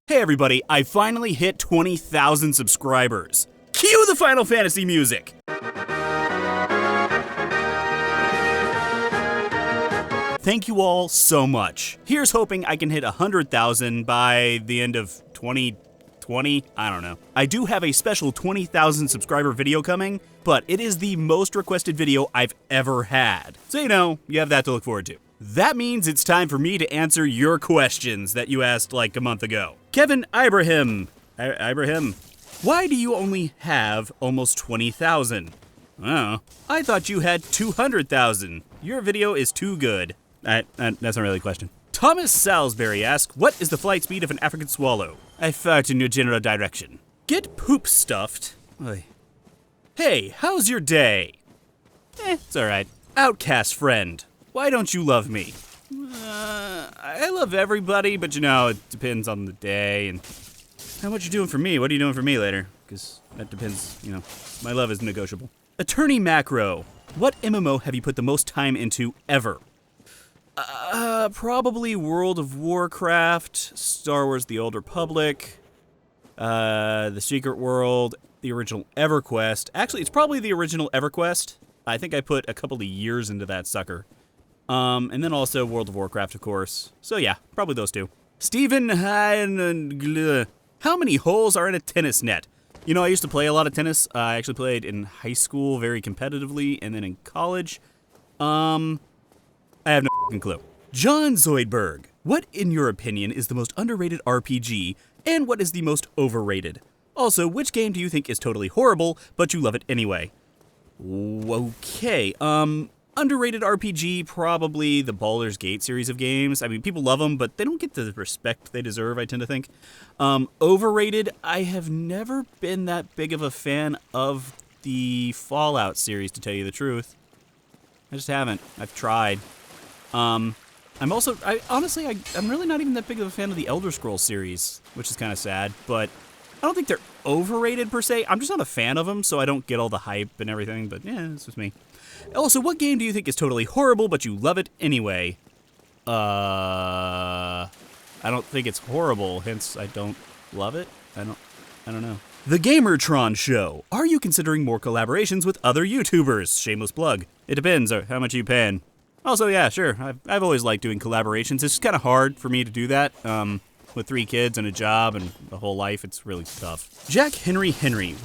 Hey everybody, I finally hit 20,000 subscribers. Cue the Final Fantasy music! Thank you all so much. Here's hoping I can hit 100,000 by the end of 2020, I don't know. I do have a special 20,000 subscriber video coming, but it is the most requested video I've ever had. So you have that to look forward to. That means it's time for me to answer your questions that you asked like a month ago. Kevin Ibrahim, why do you only have almost 20,000? Oh, I thought you had 200,000. Your video is too good. That's not really a question. Thomas Salisbury asks, what is the flight speed of an African swallow? I fart in your general direction. Get poop stuffed. Oy. Hey, how's your day? It's alright. Outcast friend, why don't you love me? I love everybody, but it depends on the day and how much you're doing for me. What are you doing for me later? Because that depends, my love is negotiable. Attorney Macro, what MMO have you put the most time into ever? Probably World of Warcraft, Star Wars The Old Republic, The Secret World, the original EverQuest. Actually, it's probably the original EverQuest. I think I put a couple of years into that sucker. And then also World of Warcraft, of course. So yeah, probably those two. Steven, how many holes are in a tennis net? I used to play a lot of tennis. I actually played in high school very competitively, and then in college. I have no fucking clue. John Zoidberg, what, in your opinion, is the most underrated RPG, and what is the most overrated? Also, which game do you think is totally horrible, but you love it anyway? Okay, underrated RPG, probably the Baldur's Gate series of games. I mean, people love them, but they don't get the respect they deserve, I tend to think. Overrated, I have never been that big of a fan of the Fallout series, to tell you the truth. I just haven't. I've tried. I'm really not even that big of a fan of the Elder Scrolls series, which is kind of sad, but I don't think they're overrated per se. I'm just not a fan of them, so I don't get all the hype and everything, but yeah, it's just me. Also, what game do you think is totally horrible, but you love it anyway? I don't think it's horrible, hence I don't love it. I don't know. The Gamertron Show. Are you considering more collaborations with other YouTubers? Shameless plug. It depends how much you paying. Also, yeah, sure. I've always liked doing collaborations. It's just kind of hard for me to do that. With 3 kids and a job and a whole life, it's really tough. Jack Henry,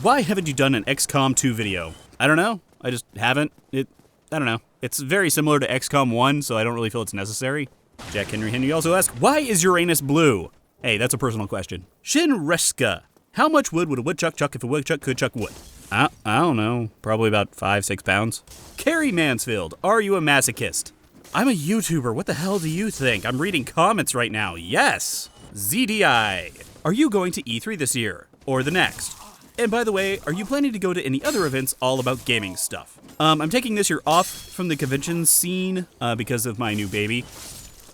why haven't you done an XCOM 2 video? I don't know. I just haven't. I don't know. It's very similar to XCOM 1, so I don't really feel it's necessary. Jack Henry also asks, why is Uranus blue? Hey, that's a personal question. Shin Reska, how much wood would a woodchuck chuck if a woodchuck could chuck wood? I don't know. Probably about 5-6 pounds. Carrie Mansfield, are you a masochist? I'm a YouTuber. What the hell do you think? I'm reading comments right now. Yes. ZDI, are you going to E3 this year? Or the next? And by the way, are you planning to go to any other events all about gaming stuff? I'm taking this year off from the convention scene because of my new baby.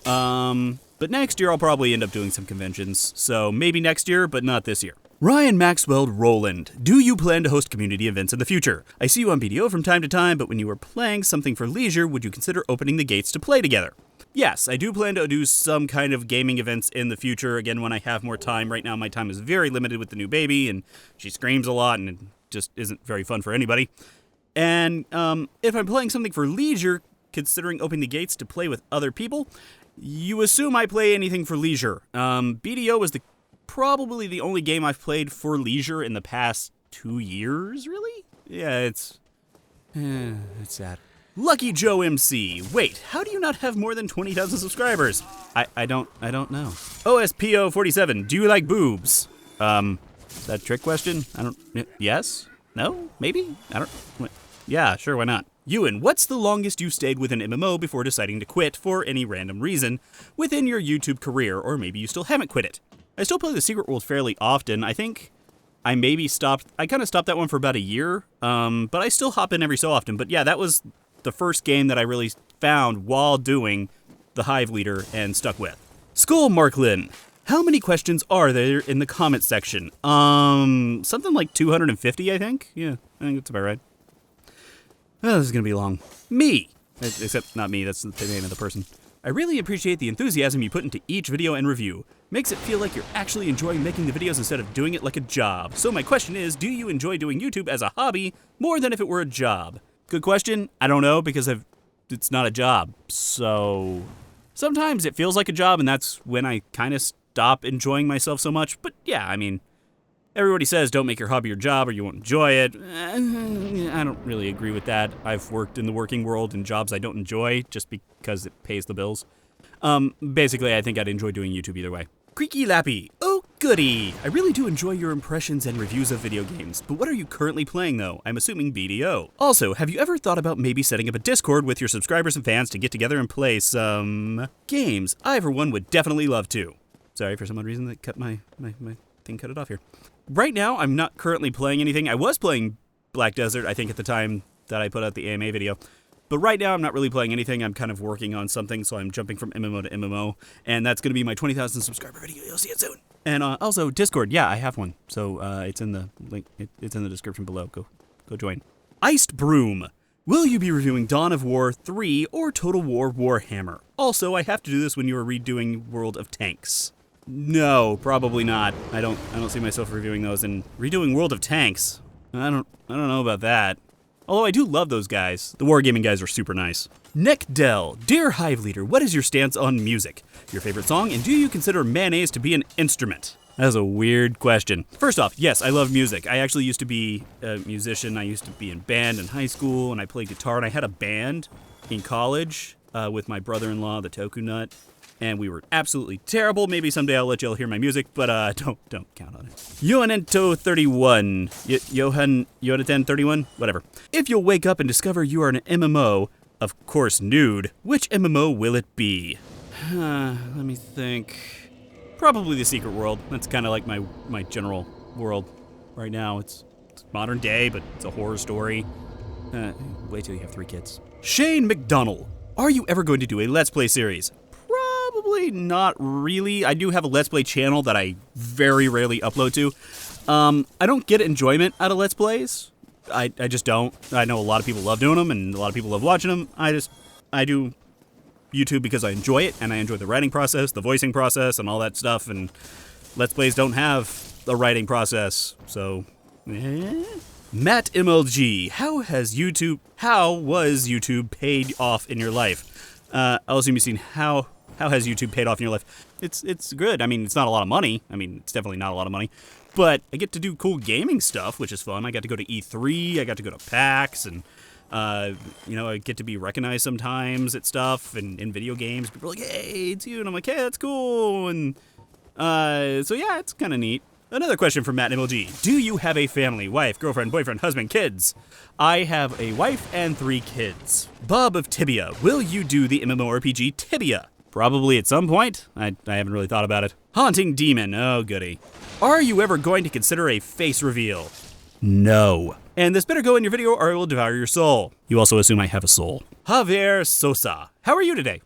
But next year I'll probably end up doing some conventions. So maybe next year, but not this year. Ryan Maxwell Roland, do you plan to host community events in the future? I see you on BDO from time to time, but when you are playing something for leisure, would you consider opening the gates to play together? Yes, I do plan to do some kind of gaming events in the future, again, when I have more time. Right now, my time is very limited with the new baby, and she screams a lot, and it just isn't very fun for anybody. And if I'm playing something for leisure, considering opening the gates to play with other people, you assume I play anything for leisure. BDO is probably the only game I've played for leisure in the past 2 years, really? Yeah, it's sad. Lucky Joe MC. Wait, how do you not have more than 20,000 subscribers? I don't know. OSPO 47. Do you like boobs? Is that a trick question? Yes? No? Maybe? Yeah, sure, why not? Ewan, what's the longest you stayed with an MMO before deciding to quit for any random reason within your YouTube career, or maybe you still haven't quit it? I still play The Secret World fairly often. I think I kind of stopped that one for about a year, but I still hop in every so often. But yeah, that was the first game that I really found while doing TheHiveLeader and stuck with. Skull Marklin, how many questions are there in the comment section? Something like 250, I think. Yeah, I think that's about right. Oh, this is gonna be long. Me, except not me. That's the name of the person. I really appreciate the enthusiasm you put into each video and review. Makes it feel like you're actually enjoying making the videos instead of doing it like a job. So my question is, do you enjoy doing YouTube as a hobby more than if it were a job? Good question. I don't know, because it's not a job. So sometimes it feels like a job, and that's when I kind of stop enjoying myself so much. But yeah, I mean, everybody says don't make your hobby your job or you won't enjoy it. I don't really agree with that. I've worked in the working world in jobs I don't enjoy just because it pays the bills. Basically, I think I'd enjoy doing YouTube either way. Creaky Lappy, oh goody! I really do enjoy your impressions and reviews of video games, but what are you currently playing though? I'm assuming BDO. Also, have you ever thought about maybe setting up a Discord with your subscribers and fans to get together and play some games? I, for one, would definitely love to. Sorry, for some odd reason that cut my thing cut it off here. Right now, I'm not currently playing anything. I was playing Black Desert, I think, at the time that I put out the AMA video. But right now, I'm not really playing anything. I'm kind of working on something, so I'm jumping from MMO to MMO. And that's going to be my 20,000 subscriber video. You'll see it soon. And also, Discord. Yeah, I have one. So it's in the link. It's in the description below. Go join. Iced Broom. Will you be reviewing Dawn of War 3 or Total War Warhammer? Also, I have to do this when you are redoing World of Tanks. No, probably not. I don't see myself reviewing those. And redoing World of Tanks, I don't know about that. Although I do love those guys. The wargaming guys are super nice. Nick Dell, dear Hive Leader, what is your stance on music? Your favorite song, and do you consider mayonnaise to be an instrument? That's a weird question. First off, yes, I love music. I actually used to be a musician. I used to be in band in high school, and I played guitar, and I had a band in college with my brother-in-law, the Toku Nut. And we were absolutely terrible. Maybe someday I'll let y'all hear my music, but don't count on it. Yohanento31. Yohaneten31? Whatever. If you'll wake up and discover you are an MMO, of course nude, which MMO will it be? Let me think. Probably the Secret World. That's kind of like my general world right now. It's modern day, but it's a horror story. Wait till you have 3 kids. Shane McDonnell. Are you ever going to do a Let's Play series? Probably not really. I do have a Let's Play channel that I very rarely upload to. I don't get enjoyment out of Let's Plays. I just don't. I know a lot of people love doing them, and a lot of people love watching them. I do YouTube because I enjoy it, and I enjoy the writing process, the voicing process, and all that stuff, and Let's Plays don't have a writing process, so... Matt MLG, how was YouTube paid off in your life? I also be seen how has YouTube paid off in your life? It's good. I mean, it's not a lot of money. I mean, it's definitely not a lot of money. But I get to do cool gaming stuff, which is fun. I got to go to E3. I got to go to PAX, and I get to be recognized sometimes at stuff and in video games. People are like, "Hey, it's you," and I'm like, "Hey, that's cool." And so yeah, it's kind of neat. Another question from Matt MLG. Do you have a family? Wife, girlfriend, boyfriend, husband, kids? I have a wife and 3 kids. Bob of Tibia. Will you do the MMORPG Tibia? Probably at some point. I haven't really thought about it. Haunting Demon. Oh, goody. Are you ever going to consider a face reveal? No. And this better go in your video or I will devour your soul. You also assume I have a soul. Javier Sosa. How are you today?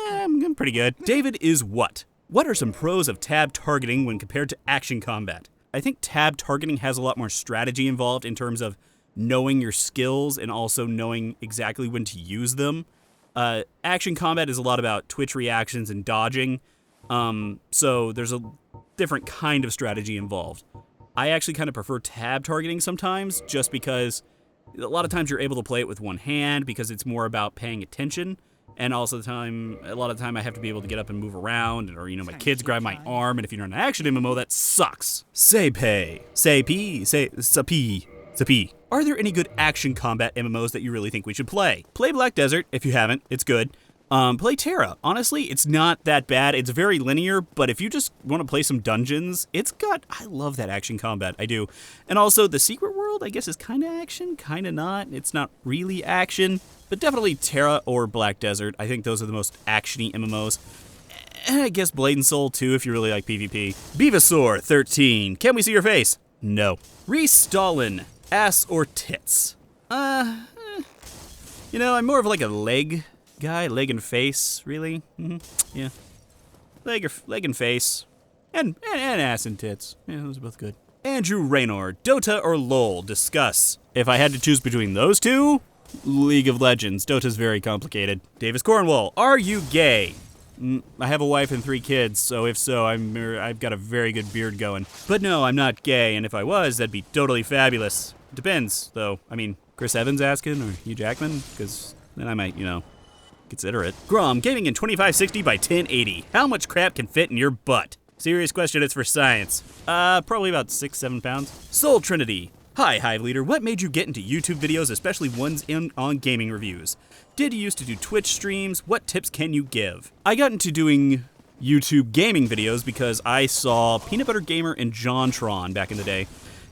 I'm pretty good. David is what? What are some pros of tab targeting when compared to action combat? I think tab targeting has a lot more strategy involved in terms of knowing your skills and also knowing exactly when to use them. Action combat is a lot about twitch reactions and dodging, so there's a different kind of strategy involved. I actually kind of prefer tab targeting sometimes, just because a lot of times you're able to play it with one hand because it's more about paying attention, and also a lot of the time I have to be able to get up and move around, or my kids grab my arm, and if you're in an action MMO, that sucks. Sapi. Are there any good action combat MMOs that you really think we should play? Play Black Desert if you haven't, it's good. Play Terra. Honestly, it's not that bad. It's very linear, but if you just want to play some dungeons, I love that action combat, I do. And also, the Secret World, I guess, is kind of action, kind of not. It's not really action, but definitely Terra or Black Desert. I think those are the most actiony MMOs. And I guess Blade and Soul, too, if you really like PvP. Beavisaur 13. Can we see your face? No. Reese Stalin. Ass or tits? I'm more of like a leg guy, leg and face, really. Yeah, leg and face, and ass and tits. Yeah, those are both good. Andrew Raynor, Dota or LOL? Discuss. If I had to choose between those two, League of Legends. Dota's very complicated. Davis Cornwall, are you gay? I have a wife and 3 kids, so if so, I've got a very good beard going. But no, I'm not gay, and if I was, that'd be totally fabulous. Depends, though. I mean, Chris Evans asking, or Hugh Jackman? Because then I might, consider it. Grom, gaming in 2560 by 1080. How much crap can fit in your butt? Serious question, it's for science. Probably about 6-7 pounds. Soul Trinity. Hi, HiveLeader. What made you get into YouTube videos, especially ones on gaming reviews? Did you used to do Twitch streams? What tips can you give? I got into doing YouTube gaming videos because I saw Peanut Butter Gamer and JonTron back in the day.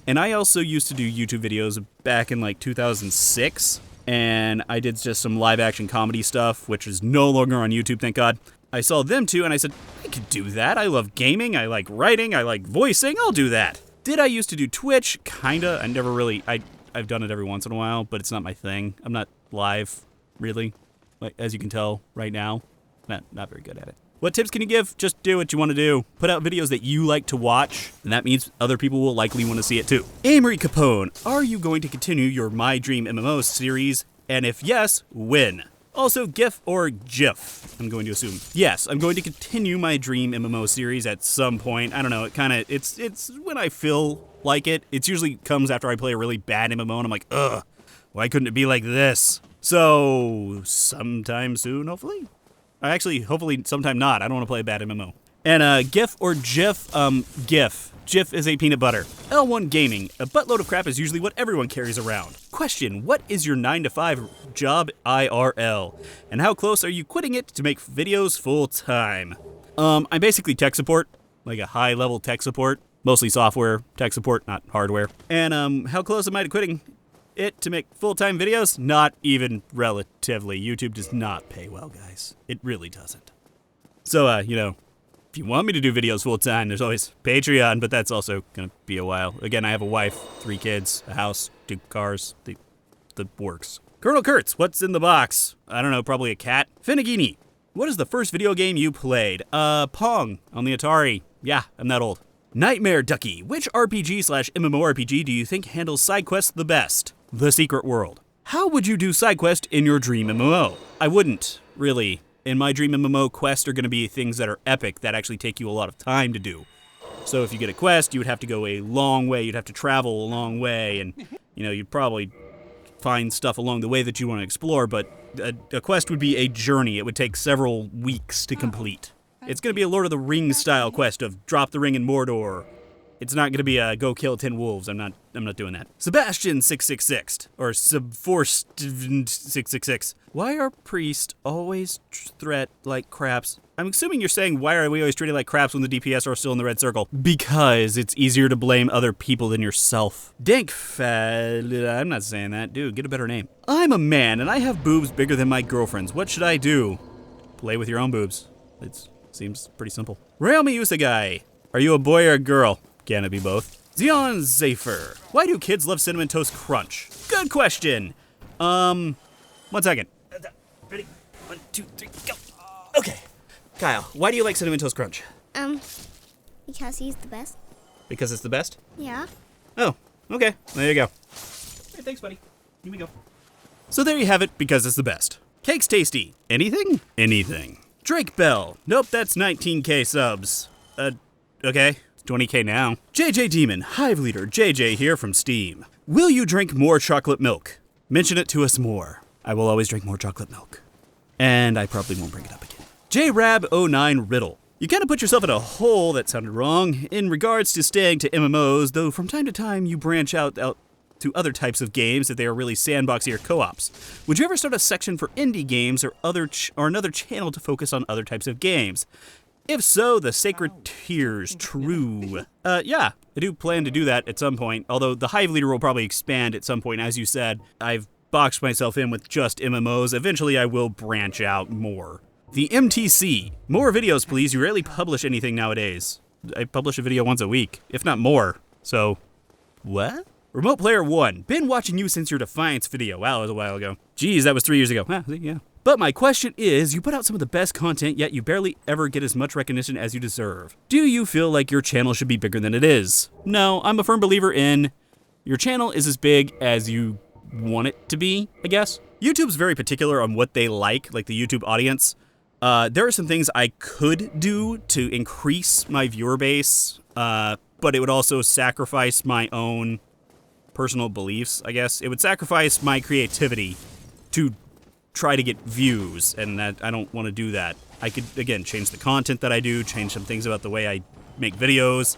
And I also used to do YouTube videos back in like 2006. And I did just some live action comedy stuff, which is no longer on YouTube, thank God. I saw them too, and I said, I could do that. I love gaming, I like writing, I like voicing, I'll do that. Did I used to do Twitch? Kinda. I never really, I've done it every once in a while, but it's not my thing. I'm not live, really. Like, as you can tell right now, not very good at it. What tips can you give? Just do what you want to do. Put out videos that you like to watch, and that means other people will likely want to see it too. Amory Capone, are you going to continue your My Dream MMO series? And if yes, when? Also, GIF or GIF? I'm going to assume. Yes, I'm going to continue my Dream MMO series at some point. I don't know, it's when I feel like it. It usually comes after I play a really bad MMO and I'm like, ugh, why couldn't it be like this? So, sometime soon, hopefully? Actually, hopefully sometime not. I don't want to play a bad MMO. And GIF or GIF? GIF. GIF is a peanut butter. L1 Gaming. A buttload of crap is usually what everyone carries around. Question, what is your 9-to-5 job IRL? And how close are you quitting it to make videos full time? I'm basically tech support, like a high-level tech support. Mostly software tech support, not hardware. And how close am I to quitting it to make full-time videos? Not even relatively. YouTube does not pay well, guys. It really doesn't. So, if you want me to do videos full-time, there's always Patreon, but that's also gonna be a while. Again, I have a wife, 3 kids, a house, 2 cars, the works. Colonel Kurtz, what's in the box? I don't know, probably a cat. Finneghini, what is the first video game you played? Pong, on the Atari. Yeah, I'm that old. Nightmare Ducky, which RPG/MMORPG do you think handles side quests the best? The Secret World. How would you do side quest in your dream MMO? I wouldn't, really. In my dream MMO, quests are going to be things that are epic that actually take you a lot of time to do. So if you get a quest, you would have to go a long way, you'd have to travel a long way, and you'd probably find stuff along the way that you want to explore, but a quest would be a journey. It would take several weeks to complete. It's going to be a Lord of the Rings style quest of drop the ring in Mordor. It's not going to be a go kill 10 wolves. I'm not doing that. Sebastian 666 or Subforced 666. Why are priests always threat like craps? I'm assuming you're saying why are we always treated like craps when the DPS are still in the red circle? Because it's easier to blame other people than yourself. I'm not saying that. Dude, get a better name. I'm a man and I have boobs bigger than my girlfriend's. What should I do? Play with your own boobs. It seems pretty simple. Realme Usagai. Are you a boy or a girl? Can it be both? Zion Zafer. Why do kids love Cinnamon Toast Crunch? Good question. 1 second. Ready? 1, 2, 3, go. Okay. Kyle, why do you like Cinnamon Toast Crunch? Because he's the best. Because it's the best? Yeah. Oh, okay. There you go. Hey, thanks, buddy. Here we go. So there you have it, because it's the best. Cake's tasty. Anything? Anything. Drake Bell. Nope, that's 19K subs. Okay. 20K now. JJ Demon, HiveLeader, JJ here from Steam. Will you drink more chocolate milk? Mention it to us more. I will always drink more chocolate milk. And I probably won't bring it up again. JRab09 Riddle. You kind of put yourself in a hole that sounded wrong in regards to staying to MMOs, though from time to time you branch out to other types of games if they are really sandboxy or co-ops. Would you ever start a section for indie games or another channel to focus on other types of games? If so, the Sacred Tears, true. Yeah, I do plan to do that at some point, although the HiveLeader will probably expand at some point. As you said, I've boxed myself in with just MMOs. Eventually, I will branch out more. The MTC. More videos, please. You rarely publish anything nowadays. I publish a video once a week, if not more. So, what? Remote Player 1. Been watching you since your Defiance video. Wow, that was a while ago. Geez, that was 3 years ago. Yeah. But my question is, you put out some of the best content, yet you barely ever get as much recognition as you deserve. Do you feel like your channel should be bigger than it is? No, I'm a firm believer in your channel is as big as you want it to be, I guess. YouTube's very particular on what they like the YouTube audience. There are some things I could do to increase my viewer base, but it would also sacrifice my own personal beliefs, I guess. It would sacrifice my creativity to try to get views, and that I don't want to do that. I could, again, change the content that I do, change some things about the way I make videos.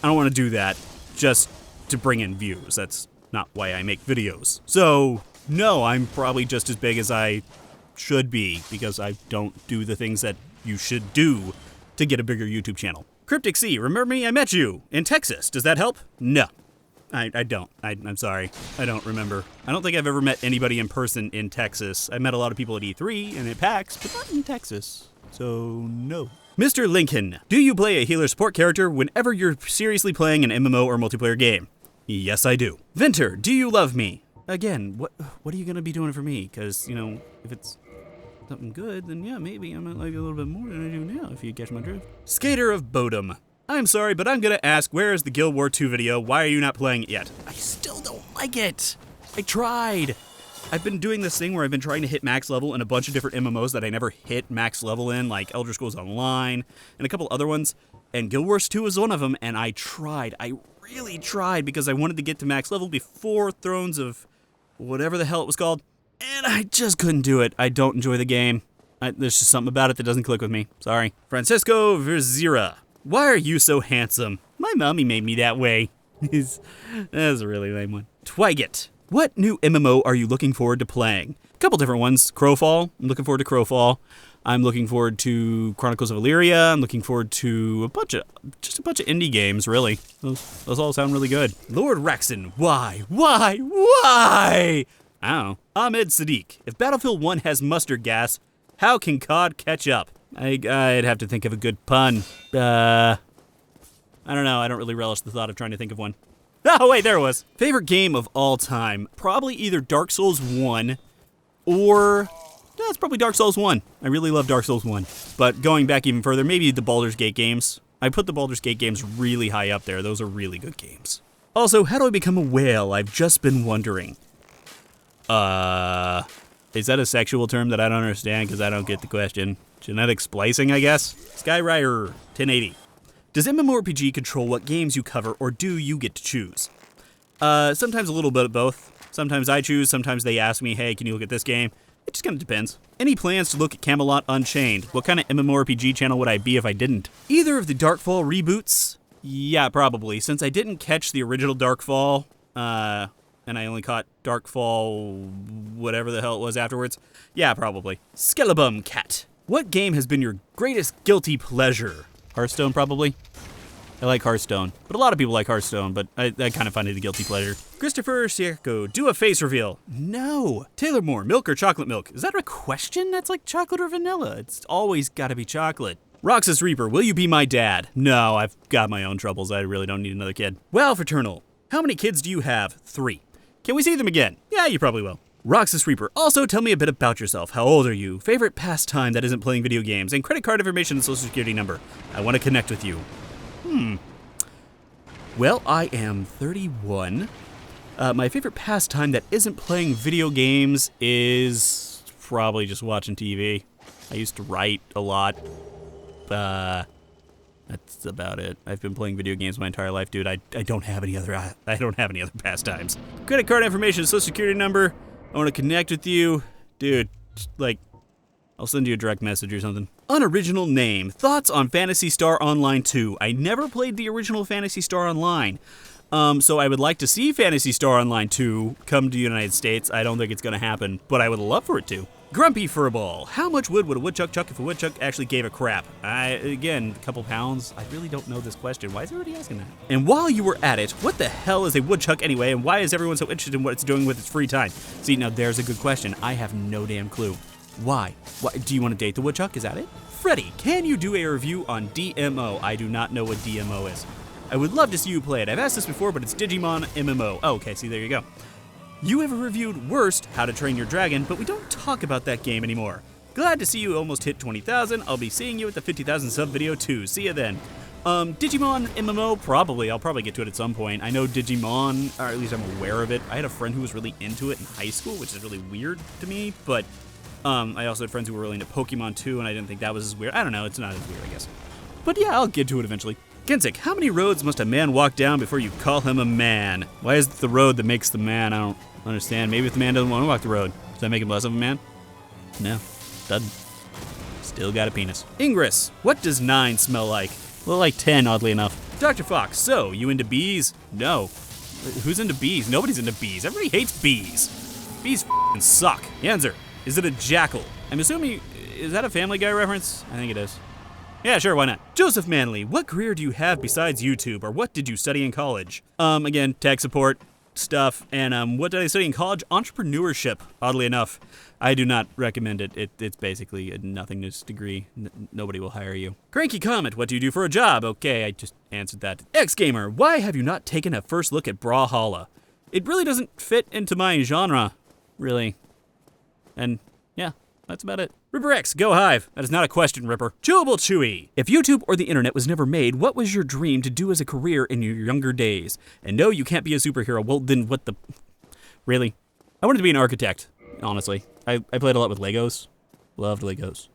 I don't want to do that just to bring in views. That's not why I make videos. So, no, I'm probably just as big as I should be, because I don't do the things that you should do to get a bigger YouTube channel. Cryptic C, remember me? I met you in Texas. Does that help? No. I don't. I'm sorry. I don't remember. I don't think I've ever met anybody in person in Texas. I met a lot of people at E3 and at PAX, but not in Texas. So, no. Mr. Lincoln, do you play a healer support character whenever you're seriously playing an MMO or multiplayer game? Yes, I do. Venter, do you love me? Again, what are you going to be doing for me? Because, you know, if it's something good, then yeah, maybe I might like you a little bit more than I do now, if you catch my drift. Skater of Bodum. I'm sorry, but I'm gonna ask, where is the Guild War 2 video? Why are you not playing it yet? I still don't like it. I tried. I've been doing this thing where I've been trying to hit max level in a bunch of different MMOs that I never hit max level in, like Elder Scrolls Online and a couple other ones, and Guild Wars 2 was one of them, and I tried. I really tried because I wanted to get to max level before Thrones of whatever the hell it was called, and I just couldn't do it. I don't enjoy the game. There's just something about it that doesn't click with me. Sorry. Francisco Verzira. Why are you so handsome? My mommy made me that way. That's a really lame one. Twiget. What new MMO are you looking forward to playing? A couple different ones. Crowfall. I'm looking forward to Crowfall. I'm looking forward to Chronicles of Illyria. I'm looking forward to a bunch of indie games, really. Those all sound really good. Lord Raxon. Why? I don't know. Ahmed Sadiq. If Battlefield 1 has mustard gas, how can COD catch up? I'd have to think of a good pun. I don't know. I don't really relish the thought of trying to think of one. Oh, wait, there it was. Favorite game of all time. Probably either Dark Souls 1 or... No, it's probably Dark Souls 1. I really love Dark Souls 1. But going back even further, maybe the Baldur's Gate games. I put the Baldur's Gate games really high up there. Those are really good games. Also, how do I become a whale? I've just been wondering. Is that a sexual term that I don't understand because I don't get the question? Genetic splicing, I guess? Skyrider 1080. Does MMORPG control what games you cover, or do you get to choose? Sometimes a little bit of both. Sometimes I choose, sometimes they ask me, hey, can you look at this game? It just kind of depends. Any plans to look at Camelot Unchained? What kind of MMORPG channel would I be if I didn't? Either of the Darkfall reboots? Yeah, probably. Since I didn't catch the original Darkfall, and I only caught Darkfall whatever the hell it was afterwards. Yeah, probably. Skelebum Cat. What game has been your greatest guilty pleasure? Hearthstone, probably. I like Hearthstone, but a lot of people like Hearthstone, but I kind of find it a guilty pleasure. Christopher Sierko, do a face reveal. No. Taylor Moore, milk or chocolate milk? Is that a question? That's like chocolate or vanilla. It's always gotta be chocolate. Roxas Reaper, will you be my dad? No, I've got my own troubles. I really don't need another kid. Wow, Fraternal, how many kids do you have? 3. Can we see them again? Yeah, you probably will. Roxas Reaper, also tell me a bit about yourself. How old are you? Favorite pastime that isn't playing video games? And credit card information and social security number. I want to connect with you. Well, I am 31. My favorite pastime that isn't playing video games is probably just watching TV. I used to write a lot. That's about it. I've been playing video games my entire life, dude. I don't have any other pastimes. Credit card information, social security number. I want to connect with you. Dude, like, I'll send you a direct message or something. Unoriginal name. Thoughts on Phantasy Star Online 2. I never played the original Phantasy Star Online. So I would like to see Phantasy Star Online 2 come to the United States. I don't think it's going to happen, but I would love for it to. Grumpy Furball. How much wood would a woodchuck chuck if a woodchuck actually gave a crap? Again, a couple pounds. I really don't know this question. Why is everybody asking that? And while you were at it, what the hell is a woodchuck anyway, and why is everyone so interested in what it's doing with its free time? See, now there's a good question. I have no damn clue. Why? Do you want to date the woodchuck? Is that it? Freddy, can you do a review on DMO? I do not know what DMO is. I would love to see you play it. I've asked this before, but it's Digimon MMO. Oh, okay, see, there you go. You have reviewed Worst, How to Train Your Dragon, but we don't talk about that game anymore. Glad to see you almost hit 20,000. I'll be seeing you at the 50,000 sub video too. See ya then. Digimon MMO, probably. I'll probably get to it at some point. I know Digimon, or at least I'm aware of it. I had a friend who was really into it in high school, which is really weird to me, but I also had friends who were really into Pokemon too, and I didn't think that was as weird. I don't know, it's not as weird, I guess. But yeah, I'll get to it eventually. Kensick, how many roads must a man walk down before you call him a man? Why is it the road that makes the man? I don't understand. Maybe if the man doesn't want to walk the road, does that make him less of a man? No, doesn't. Still got a penis. Ingress, what does 9 smell like? Well, like 10, oddly enough. Dr. Fox, so, you into bees? No. Who's into bees? Nobody's into bees. Everybody hates bees. Bees f***ing suck. Yanzer, is it a jackal? I'm assuming, is that a Family Guy reference? I think it is. Yeah, sure, why not? Joseph Manley, what career do you have besides YouTube, or what did you study in college? Again, tech support stuff, and what did I study in college? Entrepreneurship, oddly enough. I do not recommend it. It's basically a nothingness degree. Nobody will hire you. Cranky Comet, what do you do for a job? Okay, I just answered that. X-Gamer, why have you not taken a first look at Brawlhalla? It really doesn't fit into my genre, really. And yeah, that's about it. Ripper X, go Hive. That is not a question, Ripper. Chewable Chewy. If YouTube or the internet was never made, what was your dream to do as a career in your younger days? And no, you can't be a superhero. Well, then what the... Really? I wanted to be an architect, honestly. I played a lot with Legos. Loved Legos.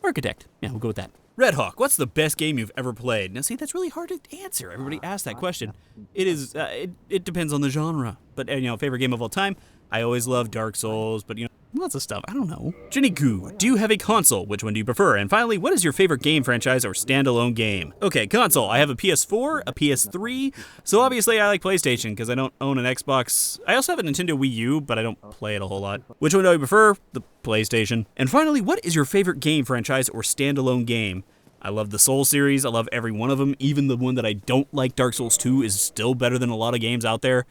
Architect. Yeah, we'll go with that. Red Hawk, what's the best game you've ever played? Now, see, that's really hard to answer. Everybody asks that question. It is, it depends on the genre. But, favorite game of all time? I always love Dark Souls, but, lots of stuff. I don't know. Jenny Goo, do you have a console? Which one do you prefer? And finally, what is your favorite game franchise or standalone game? Okay, console. I have a PS4, a PS3, so obviously I like PlayStation because I don't own an Xbox. I also have a Nintendo Wii U, but I don't play it a whole lot. Which one do I prefer? The PlayStation. And finally, what is your favorite game franchise or standalone game? I love the Soul series. I love every one of them. Even the one that I don't like, Dark Souls 2, is still better than a lot of games out there.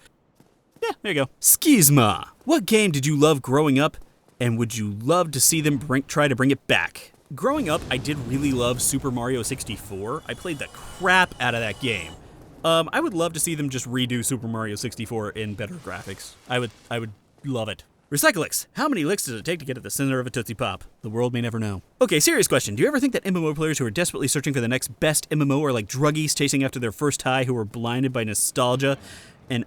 Yeah, there you go. Skizma, what game did you love growing up? And would you love to see them try to bring it back? Growing up, I did really love Super Mario 64. I played the crap out of that game. I would love to see them just redo Super Mario 64 in better graphics. I would love it. Recyclix, how many licks does it take to get at the center of a Tootsie Pop? The world may never know. Okay, serious question. Do you ever think that MMO players who are desperately searching for the next best MMO are like druggies chasing after their first high who are blinded by nostalgia? And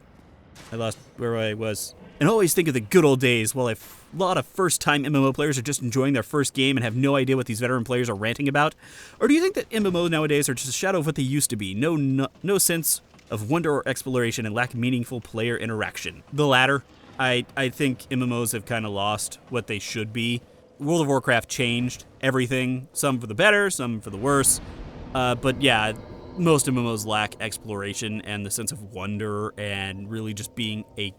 I lost where I was. And always think of the good old days while a lot of first-time MMO players are just enjoying their first game and have no idea what these veteran players are ranting about? Or do you think that MMOs nowadays are just a shadow of what they used to be? No sense of wonder or exploration and lack meaningful player interaction. The latter. I think MMOs have kind of lost what they should be. World of Warcraft changed everything, some for the better, some for the worse. But yeah, most MMOs lack exploration and the sense of wonder and really just being a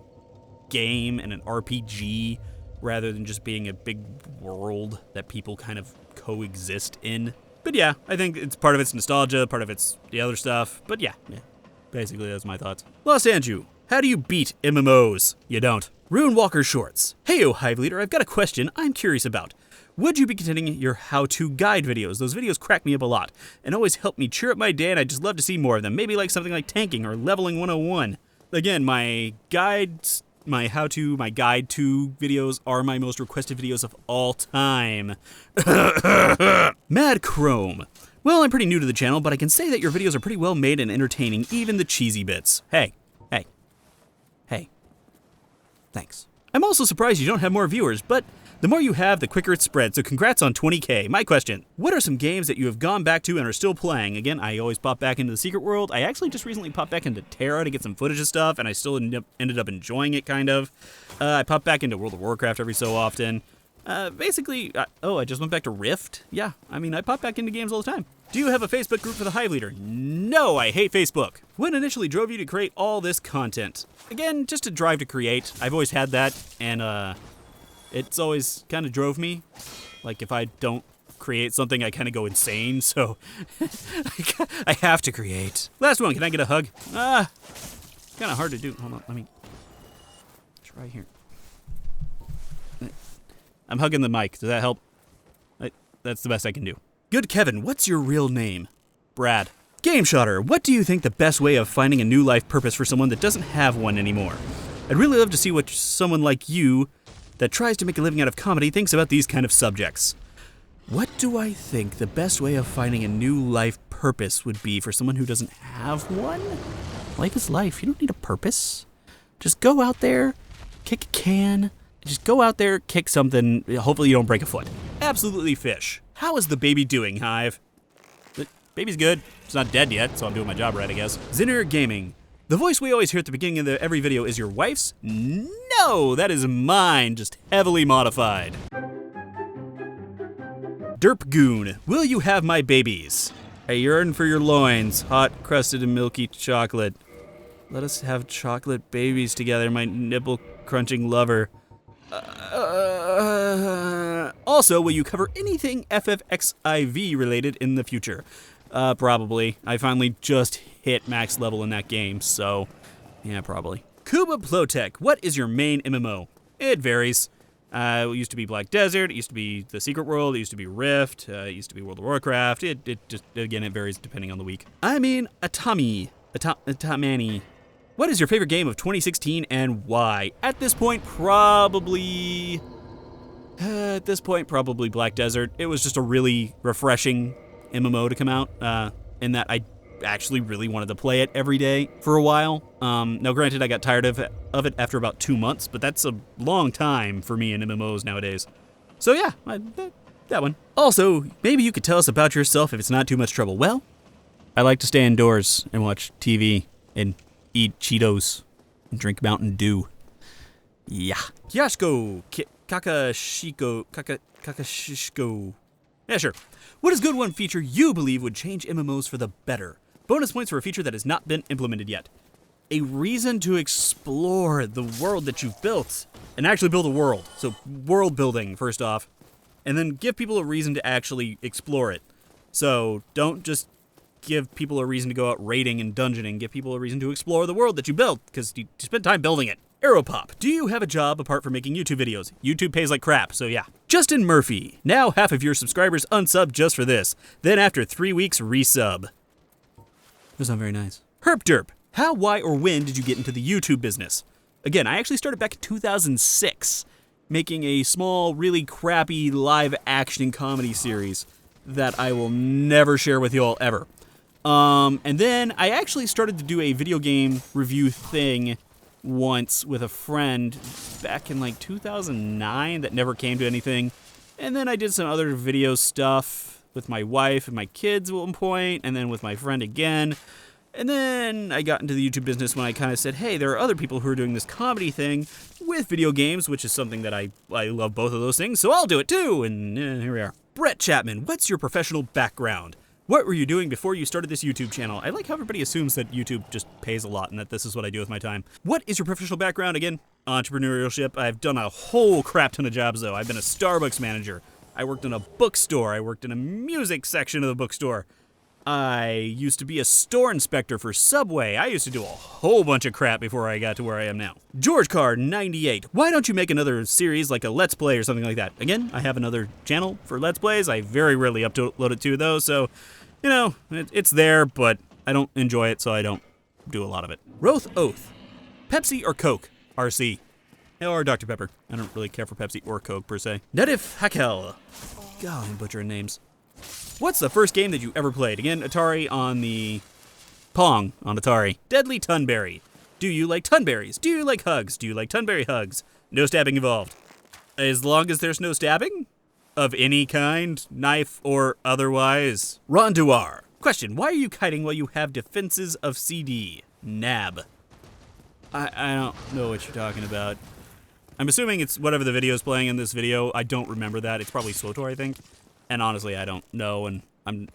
game and an RPG rather than just being a big world that people kind of coexist in. But yeah, I think it's part of it's nostalgia, part of it's the other stuff. But yeah, basically that's my thoughts. Los Angeles, how do you beat MMOs? You don't. Rune Walker Shorts. Heyo, HiveLeader, I've got a question I'm curious about. Would you be continuing your how-to guide videos? Those videos crack me up a lot and always help me cheer up my day, and I'd just love to see more of them. Maybe like something like tanking or leveling 101. Again, my guide to videos are my most requested videos of all time. Mad Chrome. Well, I'm pretty new to the channel, but I can say that your videos are pretty well made and entertaining, even the cheesy bits. Hey. Thanks. I'm also surprised you don't have more viewers, but the more you have, the quicker it spreads, so congrats on 20K. My question, what are some games that you have gone back to and are still playing? Again, I always pop back into the Secret World. I actually just recently popped back into Terra to get some footage of stuff, and I still ended up enjoying it, kind of. I pop back into World of Warcraft every so often. I just went back to Rift. Yeah, I pop back into games all the time. Do you have a Facebook group for the HiveLeader? No, I hate Facebook. What initially drove you to create all this content? Again, just a drive to create. I've always had that, and it's always kind of drove me. Like, if I don't create something, I kind of go insane, so I have to create. Last one, can I get a hug? Kind of hard to do. Hold on, let me try here. I'm hugging the mic. Does that help? That's the best I can do. Good Kevin, what's your real name? Brad. Game Shotter, what do you think the best way of finding a new life purpose for someone that doesn't have one anymore? I'd really love to see what someone like you that tries to make a living out of comedy thinks about these kind of subjects. What do I think the best way of finding a new life purpose would be for someone who doesn't have one? Life is life. You don't need a purpose. Just go out there, kick a can, Just go out there, kick something, hopefully you don't break a foot. Absolutely fish. How is the baby doing, Hive? The baby's good. It's not dead yet, so I'm doing my job right, I guess. Zinner Gaming. The voice we always hear at the beginning of every video is your wife's? No, that is mine, just heavily modified. Derp Goon, will you have my babies? I yearn for your loins, hot, crusted, and milky chocolate. Let us have chocolate babies together, my nipple-crunching lover. Also, will you cover anything FFXIV related in the future? Probably. I finally just hit max level in that game, so yeah, probably. Kuba Plotek, what is your main MMO? It varies. It used to be Black Desert, it used to be The Secret World, it used to be Rift, it used to be World of Warcraft. It just, again, it varies depending on the week. I mean, Atomani. What is your favorite game of 2016 and why? At this point, probably Black Desert. It was just a really refreshing MMO to come out, in that I actually really wanted to play it every day for a while. Now granted, I got tired of it after about 2 months, but that's a long time for me in MMOs nowadays. So yeah, that one. Also, maybe you could tell us about yourself if it's not too much trouble. Well, I like to stay indoors and watch TV and eat Cheetos and drink Mountain Dew. Yeah. Kyashko, Kakashishko. Yeah, sure. What is good one feature you believe would change MMOs for the better? Bonus points for a feature that has not been implemented yet. A reason to explore the world that you've built and actually build a world. So world building, first off, and then give people a reason to actually explore it. So don't just give people a reason to go out raiding and dungeoning. Give people a reason to explore the world that you built, because you spent time building it. Aeropop, do you have a job apart from making YouTube videos? YouTube pays like crap, so yeah. Justin Murphy, now half of your subscribers unsub just for this. Then after 3 weeks, resub. That's not very nice. Herp Derp, how, why, or when did you get into the YouTube business? Again, I actually started back in 2006, making a small, really crappy live action comedy series that I will never share with you all ever. And then I actually started to do a video game review thing once with a friend back in like 2009 that never came to anything. And then I did some other video stuff with my wife and my kids at one point, and then with my friend again. And then I got into the YouTube business when I kind of said, hey, there are other people who are doing this comedy thing with video games, which is something that I love both of those things, so I'll do it too. And here we are. Brett Chapman, what's your professional background? What were you doing before you started this YouTube channel? I like how everybody assumes that YouTube just pays a lot and that this is what I do with my time. What is your professional background again? Entrepreneurship. I've done a whole crap ton of jobs though. I've been a Starbucks manager. I worked in a bookstore. I worked in a music section of the bookstore. I used to be a store inspector for Subway. I used to do a whole bunch of crap before I got to where I am now. George Card 98. Why don't you make another series like a Let's Play or something like that? Again, I have another channel for Let's Plays. I very rarely upload it to though, so, you know, it's there, but I don't enjoy it, so I don't do a lot of it. Roth Oath. Pepsi or Coke? RC. Or Dr. Pepper. I don't really care for Pepsi or Coke per se. Nedif Hakel. God, I'm butchering names. What's the first game that you ever played? Again, Atari on the... Pong on Atari. Deadly Tunberry. Do you like Tunberries? Do you like hugs? Do you like Tunberry hugs? No stabbing involved. As long as there's no stabbing? Of any kind, knife or otherwise. Ronduar. Question, why are you kiting while you have defenses of CD? Nab. I don't know what you're talking about. I'm assuming it's whatever the video is playing in this video. I don't remember that. It's probably SWTOR, I think. And honestly, I don't know, and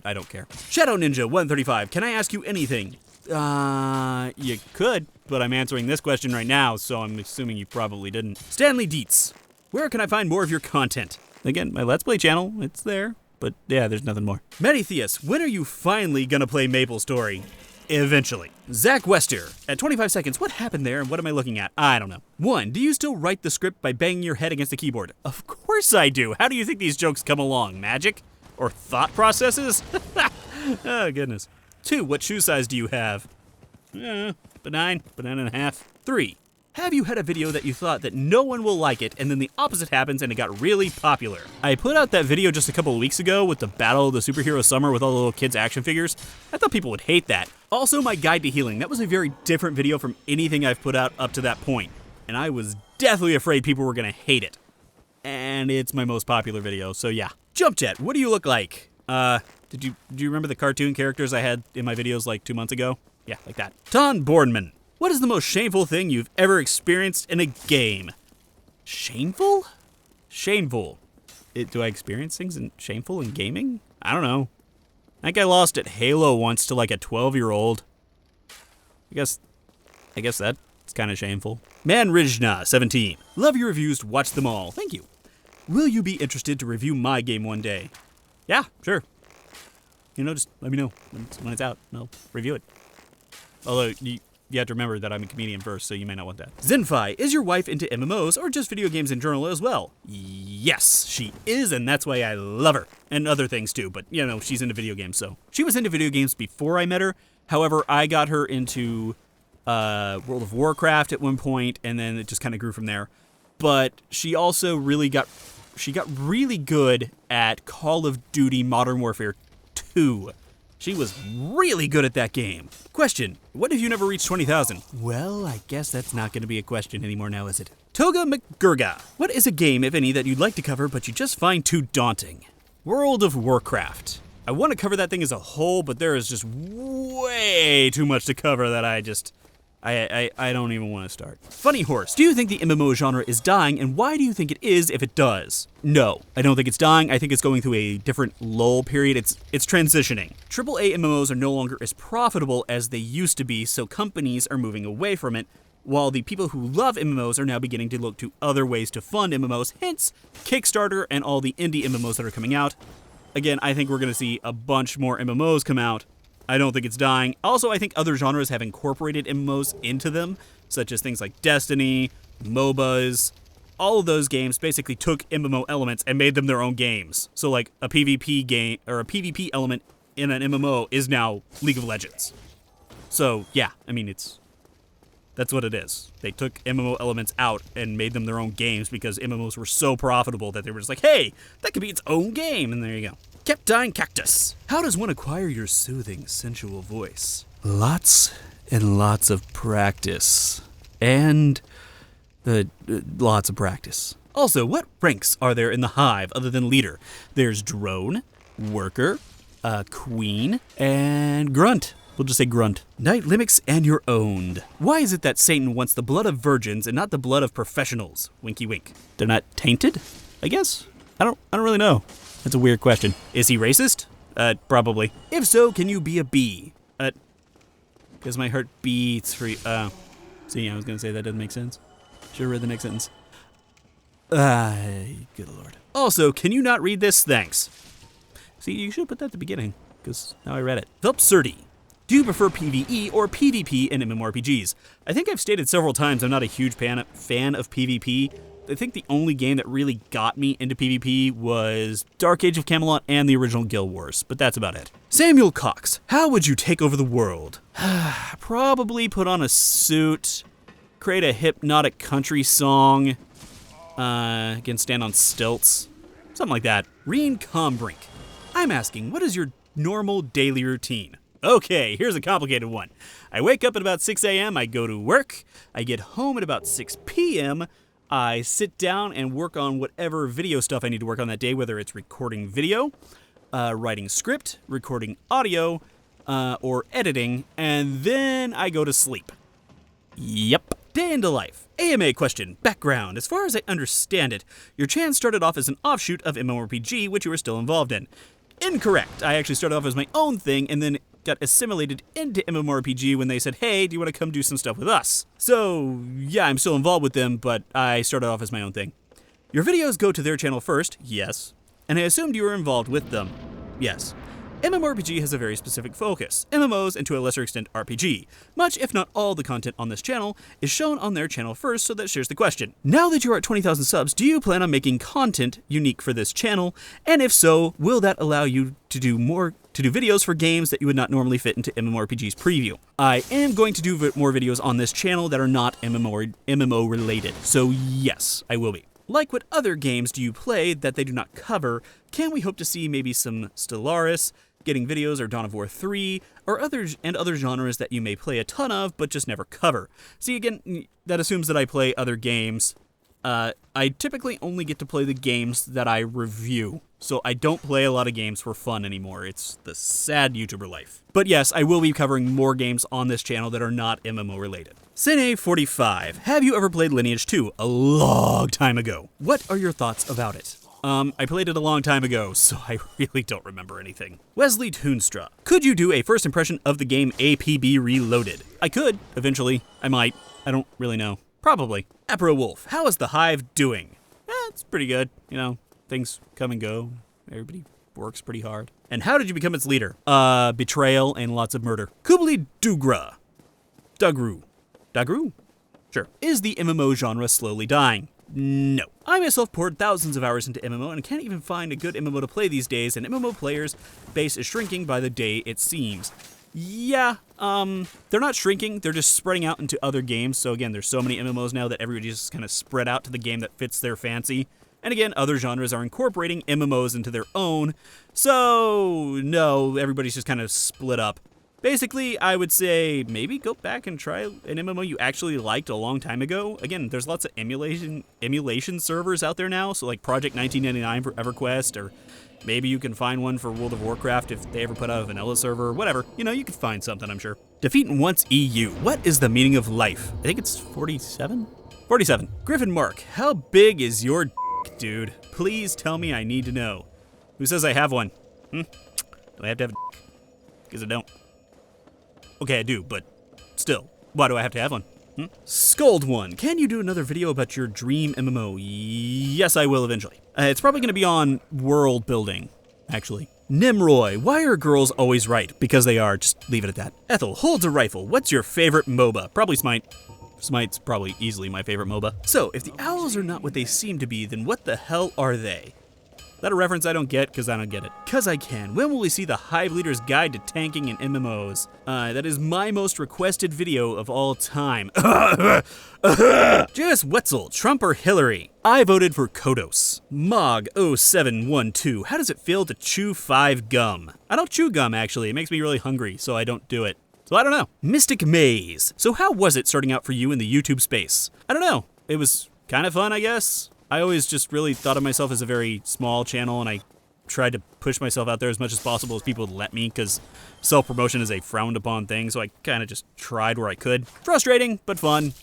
I don't care. Shadow Ninja 135, can I ask you anything? You could, but I'm answering this question right now, so I'm assuming you probably didn't. Stanley Dietz, where can I find more of your content? Again, my Let's Play channel, it's there, but yeah, there's nothing more. Metathius, when are you finally gonna play MapleStory? Eventually. Zach Wester, at 25 seconds, what happened there and what am I looking at? I don't know. 1, do you still write the script by banging your head against the keyboard? Of course I do. How do you think these jokes come along? Magic? Or thought processes? Oh, goodness. 2, what shoe size do you have? Benign and a half. 3, have you had a video that you thought that no one will like it and then the opposite happens and it got really popular? I put out that video just a couple of weeks ago with the Battle of the Superhero Summer with all the little kids' action figures. I thought people would hate that. Also, my guide to healing. That was a very different video from anything I've put out up to that point. And I was deathly afraid people were gonna hate it. And it's my most popular video, so yeah. Jump Jet, what do you look like? Do you remember the cartoon characters I had in my videos like 2 months ago? Yeah, like that. Ton Boardman, what is the most shameful thing you've ever experienced in a game? Shameful? Shameful. Do I experience things shameful in gaming? I don't know. I think I lost at Halo once to like a 12-year-old. I guess that's kind of shameful. Manrijna, 17. Love your reviews, watch them all. Thank you. Will you be interested to review my game one day? Yeah, sure. You know, just let me know when it's out, and I'll review it. Although, you have to remember that I'm a comedian first, so you may not want that. Zenfi, is your wife into MMOs or just video games in general as well? Yes, she is, and that's why I love her. And other things too, but, you know, she's into video games, so. She was into video games before I met her. However, I got her into World of Warcraft at one point, and then it just kind of grew from there. But she also got really good at Call of Duty Modern Warfare 2. She was really good at that game. Question, what if you never reached 20,000? Well, I guess that's not going to be a question anymore now, is it? Toga McGurga, what is a game, if any, that you'd like to cover but you just find too daunting? World of Warcraft. I want to cover that thing as a whole, but there is just way too much to cover that I don't even want to start. Funny Horse, do you think the MMO genre is dying, and why do you think it is if it does? No, I don't think it's dying. I think it's going through a different lull period. It's transitioning. AAA MMOs are no longer as profitable as they used to be, so companies are moving away from it, while the people who love MMOs are now beginning to look to other ways to fund MMOs, hence Kickstarter and all the indie MMOs that are coming out. Again, I think we're going to see a bunch more MMOs come out. I don't think it's dying. Also, I think other genres have incorporated MMOs into them, such as things like Destiny, MOBAs. All of those games basically took MMO elements and made them their own games. So like a PvP game, or a PvP element in an MMO is now League of Legends. So yeah, I mean, that's what it is. They took MMO elements out and made them their own games because MMOs were so profitable that they were just like, hey, that could be its own game, and there you go. Kept Dying Cactus. How does one acquire your soothing, sensual voice? Lots and lots of practice. And lots of practice. Also, what ranks are there in the Hive other than leader? There's drone, worker, queen, and grunt. We'll just say grunt. Night Limix and you're owned. Why is it that Satan wants the blood of virgins and not the blood of professionals? Winky wink. They're not tainted? I guess. I don't really know. That's a weird question. Is he racist? Probably. If so, can you be a bee? Because my heart beats for you. See, I was gonna say that doesn't make sense. Should've read the next sentence. Good lord. Also, can you not read this? Thanks. See, you should put that at the beginning, because now I read it. Velpsurdy. Do you prefer PvE or PvP in MMORPGs? I think I've stated several times I'm not a huge fan of PvP. I think the only game that really got me into PvP was Dark Age of Camelot and the original Guild Wars, but that's about it. Samuel Cox, how would you take over the world? Probably put on a suit, create a hypnotic country song, again, stand on stilts, something like that. Reen Combrink, I'm asking, what is your normal daily routine? Okay, here's a complicated one. I wake up at about 6 a.m., I go to work, I get home at about 6 p.m., I sit down and work on whatever video stuff I need to work on that day, whether it's recording video, writing script, recording audio, or editing, and then I go to sleep. Yep. Day into life. AMA question. Background. As far as I understand it, your channel started off as an offshoot of MMORPG, which you were still involved in. Incorrect. I actually started off as my own thing and then got assimilated into MMORPG when they said, hey, do you want to come do some stuff with us? So, yeah, I'm still involved with them, but I started off as my own thing. Your videos go to their channel first, yes, and I assumed you were involved with them, yes. MMORPG has a very specific focus, MMOs and to a lesser extent RPG. Much, if not all, the content on this channel is shown on their channel first, so that shares the question. Now that you are at 20,000 subs, do you plan on making content unique for this channel? And if so, will that allow you to do videos for games that you would not normally fit into MMORPG's preview? I am going to do more videos on this channel that are not MMO related, so yes, I will be. Like what other games do you play that they do not cover? Can we hope to see maybe some Stellaris, Getting Videos, or Dawn of War 3, or other genres that you may play a ton of but just never cover? See, again, that assumes that I play other games I typically only get to play the games that I review, so I don't play a lot of games for fun anymore. It's the sad YouTuber life. But yes, I will be covering more games on this channel that are not MMO related. Cine45, have you ever played Lineage 2? A long time ago. What are your thoughts about it? I played it a long time ago, so I really don't remember anything. Wesley Toonstra, could you do a first impression of the game APB Reloaded? I could, eventually. I might. I don't really know. Probably. Apro Wolf, how is the Hive doing? It's pretty good. You know, things come and go. Everybody works pretty hard. And how did you become its leader? Betrayal and lots of murder. Kubli Dugra. Dagru? Sure. Is the MMO genre slowly dying? No. I myself poured thousands of hours into MMO and can't even find a good MMO to play these days, and MMO players' base is shrinking by the day, it seems. Yeah, they're not shrinking, they're just spreading out into other games. So again, there's so many MMOs now that everybody's just kind of spread out to the game that fits their fancy. And again, other genres are incorporating MMOs into their own. So, no, everybody's just kind of split up. Basically, I would say maybe go back and try an MMO you actually liked a long time ago. Again, there's lots of emulation servers out there now, so like Project 1999 for EverQuest, or maybe you can find one for World of Warcraft if they ever put out a vanilla server, or whatever. You know, you could find something, I'm sure. Defeat once EU. What is the meaning of life? I think it's 47? 47. Griffin Mark, how big is your dude? Please tell me, I need to know. Who says I have one? Do I have to have a because I don't. Okay, I do, but still, why do I have to have one? Scold One, can you do another video about your dream MMO? Yes, I will eventually. It's probably going to be on world building, actually. Nimroy, why are girls always right? Because they are, just leave it at that. Ethel, holds a rifle. What's your favorite MOBA? Probably Smite. Smite's probably easily my favorite MOBA. So, if the owls are not what they seem to be, then what the hell are they? That a reference I don't get, because I don't get it. Because I can. When will we see the Hive Leader's Guide to Tanking in MMOs? That is my most requested video of all time. J.S. Wetzel, Trump or Hillary? I voted for Kodos. Mog0712, how does it feel to chew 5 gum? I don't chew gum, actually. It makes me really hungry, so I don't do it. So I don't know. Mystic Maze, so how was it starting out for you in the YouTube space? I don't know. It was kind of fun, I guess. I always just really thought of myself as a very small channel, and I tried to push myself out there as much as possible as people would let me, because self-promotion is a frowned upon thing, so I kind of just tried where I could. Frustrating, but fun.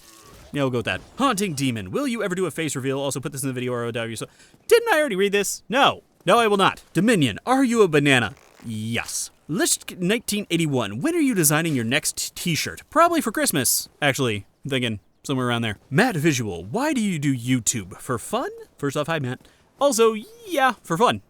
Yeah, we'll go with that. Haunting Demon, will you ever do a face reveal? Also put this in the video or I'll doubt you. So, didn't I already read this? No. No, I will not. Dominion, are you a banana? Yes. List 1981, when are you designing your next t-shirt? Probably for Christmas, actually. I'm thinking somewhere around there. Matt Visual, why do you do YouTube? For fun? First off, hi Matt. Also, yeah, for fun.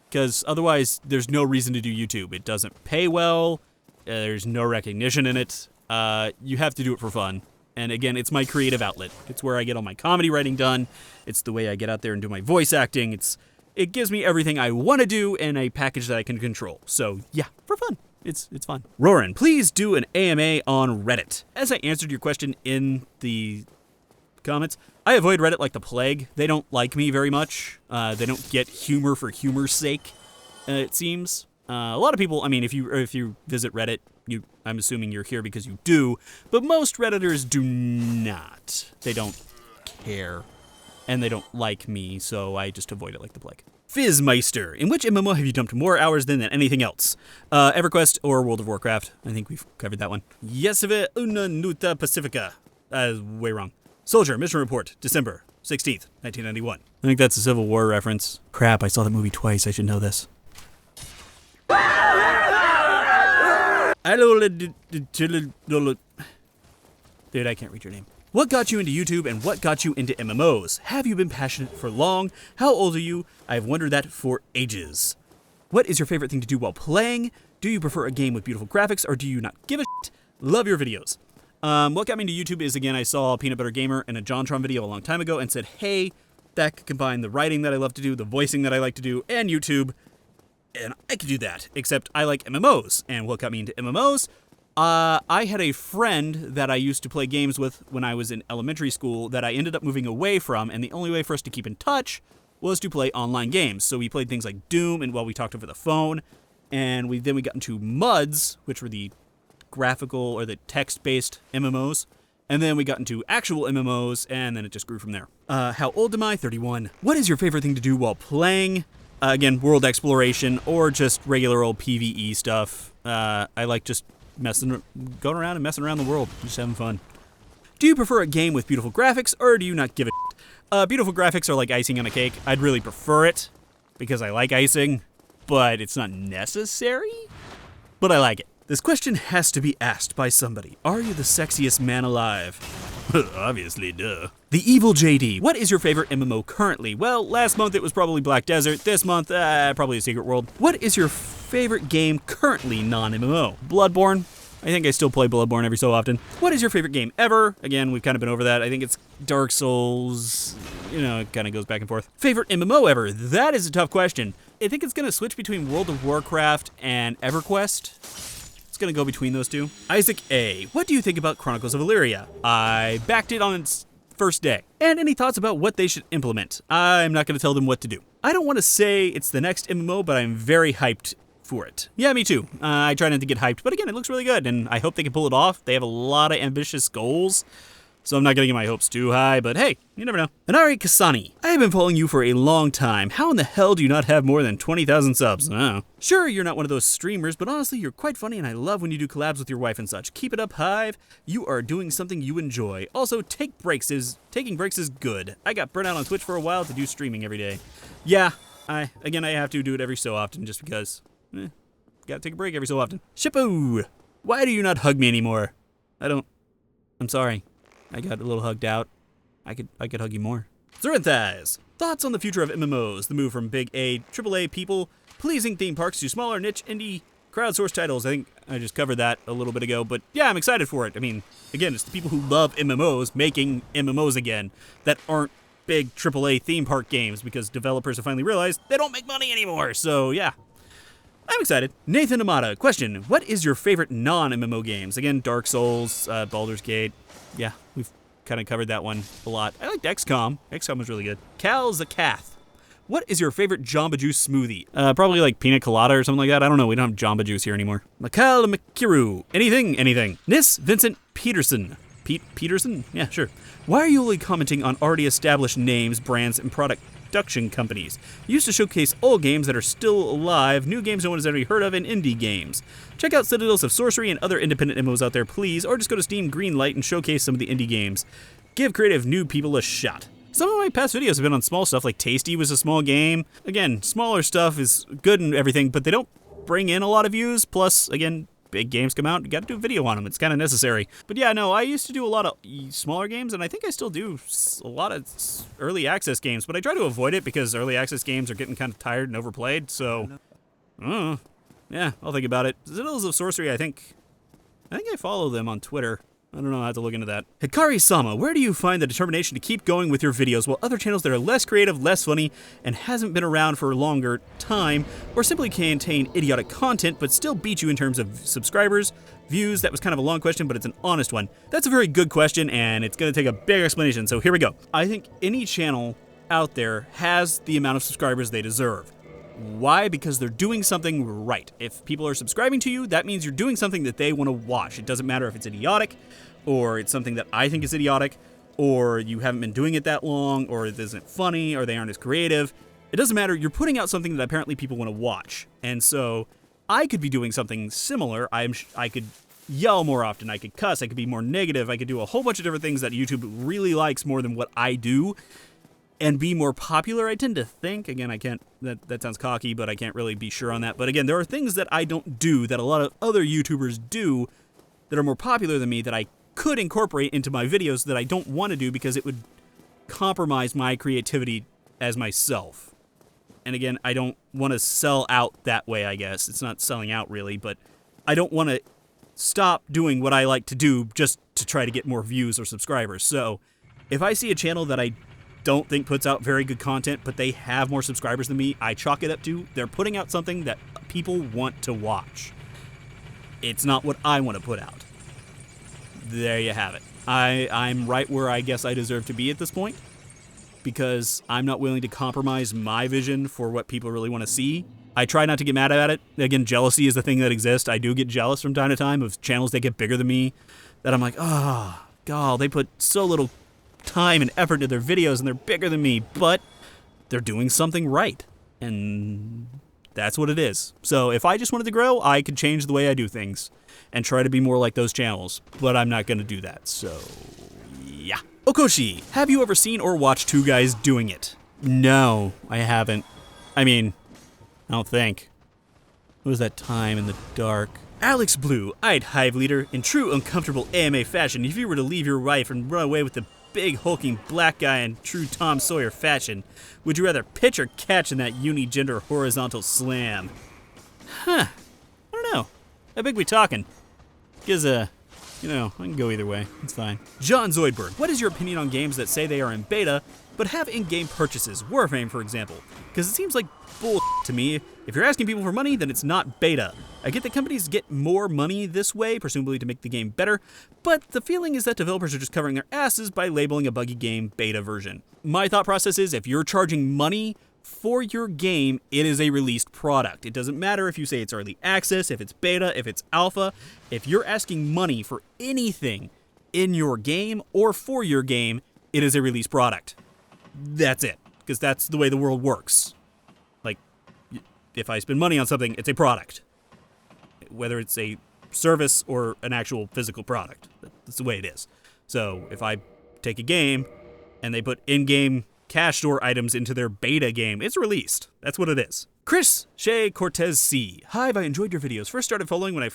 Because otherwise, there's no reason to do YouTube. It doesn't pay well. There's no recognition in it. You have to do it for fun. And again, it's my creative outlet. It's where I get all my comedy writing done. It's the way I get out there and do my voice acting. It gives me everything I want to do in a package that I can control. So yeah, for fun. It's fun. Roran, please do an AMA on Reddit. As I answered your question in the comments, I avoid Reddit like the plague. They don't like me very much. They don't get humor for humor's sake, it seems. A lot of people, I mean, if you visit Reddit, I'm assuming you're here because you do, but most Redditors do not. They don't care, and they don't like me, so I just avoid it like the plague. Fizzmeister, in which MMO have you dumped more hours than anything else? EverQuest or World of Warcraft? I think we've covered that one. Yesve una nuta pacifica. Way wrong. Soldier, mission report, December 16th, 1991. I think that's a Civil War reference. Crap, I saw the movie twice, I should know this. Dude, I can't read your name. What got you into YouTube and what got you into MMOs? Have you been passionate for long? How old are you? I've wondered that for ages. What is your favorite thing to do while playing? Do you prefer a game with beautiful graphics or do you not give a shit? Love your videos. What got me into YouTube is, again, I saw Peanut Butter Gamer in a JonTron video a long time ago and said, hey, that could combine the writing that I love to do, the voicing that I like to do, and YouTube, and I could do that, except I like MMOs. And what got me into MMOs? I had a friend that I used to play games with when I was in elementary school that I ended up moving away from, and the only way for us to keep in touch was to play online games. So we played things like Doom, and we talked over the phone, and then we got into MUDs, which were the graphical or the text-based MMOs, And then we got into actual MMOs, and then it just grew from there. How old am I? 31. What is your favorite thing to do while playing? Again, world exploration or just regular old PvE stuff. I like just going around and messing around the world, just having fun. Do you prefer a game with beautiful graphics, or do you not give a shit? Beautiful graphics are like icing on a cake. I'd really prefer it, because I like icing, but it's not necessary. But I like it. This question has to be asked by somebody. Are you the sexiest man alive? Obviously, duh. The Evil JD. What is your favorite MMO currently? Well, last month it was probably Black Desert. This month, probably a Secret World. What is your favorite game currently non-MMO? Bloodborne. I think I still play Bloodborne every so often. What is your favorite game ever? Again, we've kind of been over that. I think it's Dark Souls. You know, it kind of goes back and forth. Favorite MMO ever? That is a tough question. I think it's going to switch between World of Warcraft and EverQuest. Gonna go between those two. Isaac A. What do you think about Chronicles of Illyria? I backed it on its first day. And any thoughts about what they should implement? I'm not gonna tell them what to do. I don't want to say it's the next MMO, but I'm very hyped for it. Yeah, me too. I try not to get hyped, but again, it looks really good, and I hope they can pull it off. They have a lot of ambitious goals, so I'm not gonna get my hopes too high, but hey, you never know. Anari Kasani. I have been following you for a long time. How in the hell do you not have more than 20,000 subs? Oh. Sure, you're not one of those streamers, but honestly, you're quite funny, and I love when you do collabs with your wife and such. Keep it up, Hive. You are doing something you enjoy. Also, taking breaks is good. I got burnt out on Twitch for a while to do streaming every day. Yeah, I have to do it every so often just because. Gotta take a break every so often. Shippo! Why do you not hug me anymore? I'm sorry. I got a little hugged out. I could hug you more. Zorinthaz! Thoughts on the future of MMOs? The move from big AAA people pleasing theme parks to smaller niche indie crowdsourced titles. I think I just covered that a little bit ago, but yeah, I'm excited for it. I mean, again, it's the people who love MMOs making MMOs again that aren't big AAA theme park games because developers have finally realized they don't make money anymore. So yeah, I'm excited. Nathan Amata, question, what is your favorite non-MMO games? Again, Dark Souls, Baldur's Gate. Yeah, we've kind of covered that one a lot. I liked XCOM. XCOM was really good. Cal Zakath, what is your favorite Jamba Juice smoothie? Probably like pina colada or something like that. I don't know. We don't have Jamba Juice here anymore. Makal Makiru, anything. Nis Vincent Peterson. Peterson? Yeah, sure. Why are you only commenting on already established names, brands, and production companies? You used to showcase old games that are still alive, new games no one has ever heard of, and indie games. Check out Citadels of Sorcery and other independent MMOs out there, please, or just go to Steam Greenlight and showcase some of the indie games. Give creative new people a shot. Some of my past videos have been on small stuff, like Tasty was a small game. Again, smaller stuff is good and everything, but they don't bring in a lot of views. Plus, again, big games come out, you gotta do a video on them. It's kind of necessary. But yeah, no, I used to do a lot of smaller games, and I think I still do a lot of early access games, but I try to avoid it because early access games are getting kind of tired and overplayed, so yeah, I'll think about it. Citadels of Sorcery, I think I follow them on Twitter. I don't know, I have to look into that. Hikari-sama, where do you find the determination to keep going with your videos while other channels that are less creative, less funny, and hasn't been around for a longer time, or simply contain idiotic content but still beat you in terms of subscribers, views? That was kind of a long question, but it's an honest one. That's a very good question, and it's going to take a big explanation, so here we go. I think any channel out there has the amount of subscribers they deserve. Why? Because they're doing something right. If people are subscribing to you, that means you're doing something that they want to watch. It doesn't matter if it's idiotic, or it's something that I think is idiotic, or you haven't been doing it that long, or it isn't funny, or they aren't as creative. It doesn't matter. You're putting out something that apparently people want to watch. And so I could be doing something similar. I could yell more often. I could cuss. I could be more negative. I could do a whole bunch of different things that YouTube really likes more than what I do, and be more popular, I tend to think. Again, I can't, that sounds cocky, but I can't really be sure on that. But again, there are things that I don't do that a lot of other YouTubers do that are more popular than me that I could incorporate into my videos that I don't want to do because it would compromise my creativity as myself. And again, I don't want to sell out that way, I guess. It's not selling out really, but I don't want to stop doing what I like to do just to try to get more views or subscribers. So if I see a channel that I don't think puts out very good content, but they have more subscribers than me, I chalk it up to they're putting out something that people want to watch. It's not what I want to put out. There you have it. I'm right where I guess I deserve to be at this point, because I'm not willing to compromise my vision for what people really want to see. I try not to get mad at it. Again, jealousy is the thing that exists. I do get jealous from time to time of channels that get bigger than me, that I'm like, God, they put so little time and effort into their videos, and they're bigger than me, but they're doing something right. And that's what it is. So if I just wanted to grow, I could change the way I do things and try to be more like those channels, but I'm not going to do that, so yeah. Okoshi, have you ever seen or watched two guys doing it? No, I haven't. I mean, I don't think. It was that time in the dark. Alex Blue, I'd HiveLeader. In true uncomfortable AMA fashion, if you were to leave your wife and run away with the big hulking black guy in true Tom Sawyer fashion, would you rather pitch or catch in that unigender horizontal slam? Huh. I don't know. How big we talking? Because, you know, I can go either way. It's fine. John Zoidberg, what is your opinion on games that say they are in beta, but have in-game purchases? Warframe, for example. Because it seems like bull to me. If you're asking people for money, then it's not beta. I get that companies get more money this way, presumably to make the game better, but the feeling is that developers are just covering their asses by labeling a buggy game beta version. My thought process is if you're charging money for your game, it is a released product. It doesn't matter if you say it's early access, if it's beta, if it's alpha. If you're asking money for anything in your game or for your game, it is a released product. That's it, because that's the way the world works. Like, if I spend money on something, it's a product. Whether it's a service or an actual physical product. That's the way it is. So if I take a game and they put in-game cash store items into their beta game, it's released. That's what it is. Chris Shea Cortez C. Hive, I enjoyed your videos. First started following when I